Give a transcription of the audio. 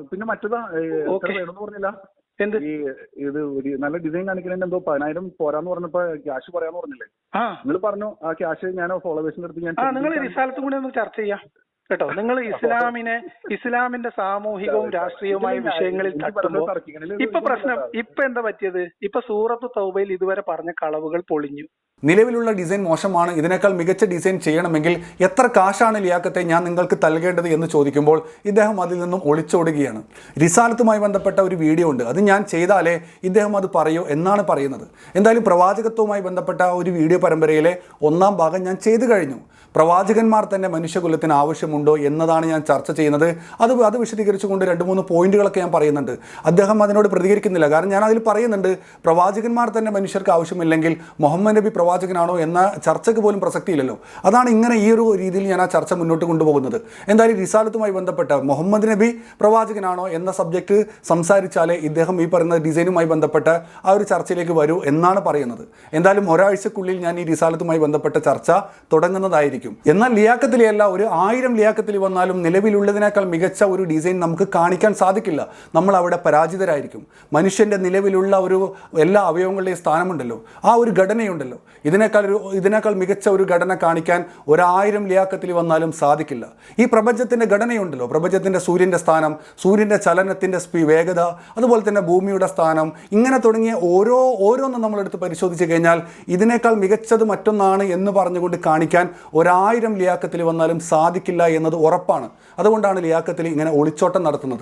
പിന്നെ മറ്റേതാ എത്ര വേണമെന്ന് പറഞ്ഞില്ല. ഈ ഇത് നല്ല ഡിസൈൻ കാണിക്കുന്നതിന് എന്തോ 10,000 പോരാന്ന് പറഞ്ഞപ്പോ ക്യാഷ് പറയാന്ന് പറഞ്ഞില്ലേ? നിങ്ങൾ പറഞ്ഞു ആ ക്യാഷ് ഞാൻ ഫോളോവേഴ്സിന്റെ അടുത്ത് ഞാൻ നിങ്ങൾ റിസാലത്തും കൂടി ഒന്ന് ചർച്ച ചെയ്യാം കേട്ടോ. നിങ്ങൾ ഇസ്ലാമിന്റെ സാമൂഹികവും രാഷ്ട്രീയവുമായ വിഷയങ്ങളിൽ തട്ടുമ്പോൾ ഇപ്പൊ പ്രശ്നം എന്താ പറ്റിയത്? ഇപ്പൊ സൂറത്ത് തൗബയിൽ ഇതുവരെ പറഞ്ഞ കളവുകൾ പൊളിഞ്ഞു. നിലവിലുള്ള ഡിസൈൻ മോശമാണ്, ഇതിനേക്കാൾ മികച്ച ഡിസൈൻ ചെയ്യണമെങ്കിൽ എത്ര കാശാണ് ലിയാഖത്തെ ഞാൻ നിങ്ങൾക്ക് നൽകേണ്ടത് എന്ന് ചോദിക്കുമ്പോൾ ഇദ്ദേഹം അതിൽ നിന്നും ഒളിച്ചോടുകയാണ്. റിസാലത്തുമായി ബന്ധപ്പെട്ട ഒരു വീഡിയോ ഉണ്ട്, അത് ഞാൻ ചെയ്താലേ ഇദ്ദേഹം അത് പറയൂ എന്നാണ് പറയുന്നത്. എന്തായാലും പ്രവാചകത്വവുമായി ബന്ധപ്പെട്ട ഒരു വീഡിയോ പരമ്പരയിലെ 1ാം ഭാഗം ഞാൻ ചെയ്തു കഴിഞ്ഞു. പ്രവാചകന്മാർ തന്നെ മനുഷ്യകുലത്തിന് ആവശ്യമുണ്ടോ എന്നതാണ് ഞാൻ ചർച്ച ചെയ്യുന്നത്. അത് വിശദീകരിച്ചുകൊണ്ട് 2-3 പോയിന്റുകളൊക്കെ ഞാൻ പറയുന്നുണ്ട്. അദ്ദേഹം അതിനോട് പ്രതികരിക്കുന്നില്ല. കാരണം ഞാൻ അതിൽ പറയുന്നുണ്ട്, പ്രവാചകന്മാർ തന്നെ മനുഷ്യർക്ക് ആവശ്യമില്ലെങ്കിൽ മുഹമ്മദ് നബി പ്രവാചകനാണോ എന്ന ചർച്ചയ്ക്ക് പോലും പ്രസക്തിയില്ലല്ലോ. അതാണ് ഇങ്ങനെ ഈ ഒരു രീതിയിൽ ഞാൻ ആ ചർച്ച മുന്നോട്ട് കൊണ്ടുപോകുന്നത്. എന്തായാലും റിസാലത്തുമായി ബന്ധപ്പെട്ട മുഹമ്മദ് നബി പ്രവാചകനാണോ എന്ന സബ്ജക്റ്റ് സംസാരിച്ചാലേ ഇദ്ദേഹം ഈ പറയുന്ന ഡിസൈനുമായി ബന്ധപ്പെട്ട ആ ഒരു ചർച്ചയിലേക്ക് വരൂ എന്നാണ് പറയുന്നത്. എന്തായാലും ഒരാഴ്ചക്കുള്ളിൽ ഞാൻ ഈ റിസാലത്തുമായി ബന്ധപ്പെട്ട ചർച്ച തുടങ്ങുന്നതായിരിക്കും. എന്നാൽ ലിയാഖത്ത് അല്ല, ഒരു 1000 ലിയാഖത്ത് വന്നാലും നിലവിലുള്ളതിനേക്കാൾ മികച്ച ഒരു ഡിസൈൻ നമുക്ക് കാണിക്കാൻ സാധിക്കില്ല. നമ്മൾ അവിടെ പരാജിതരായിരിക്കും. മനുഷ്യന്റെ നിലവിലുള്ള ഒരു എല്ലാ അവയവങ്ങളുടെയും സ്ഥാനമുണ്ടല്ലോ, ആ ഒരു ഘടനയുണ്ടല്ലോ, ഇതിനേക്കാൾ മികച്ച ഒരു ഘടന കാണിക്കാൻ 1000 ലിയാഖത്തിൽ വന്നാലും സാധിക്കില്ല. ഈ പ്രപഞ്ചത്തിന്റെ ഘടനയുണ്ടല്ലോ, പ്രപഞ്ചത്തിന്റെ സൂര്യന്റെ സ്ഥാനം, സൂര്യന്റെ ചലനത്തിന്റെ വേഗത, അതുപോലെ തന്നെ ഭൂമിയുടെ സ്ഥാനം, ഇങ്ങനെ തുടങ്ങിയ ഓരോന്നും നമ്മളെടുത്ത് പരിശോധിച്ച് കഴിഞ്ഞാൽ ഇതിനേക്കാൾ മികച്ചത് മറ്റൊന്നാണ് എന്ന് പറഞ്ഞുകൊണ്ട് കാണിക്കാൻ 1000 ലിയാഖത്തിൽ വന്നാലും സാധിക്കില്ല എന്നത് ഉറപ്പാണ്. അതുകൊണ്ടാണ് ലിയാഖത്തിൽ ഇങ്ങനെ ഒളിച്ചോട്ടം നടത്തുന്നത്.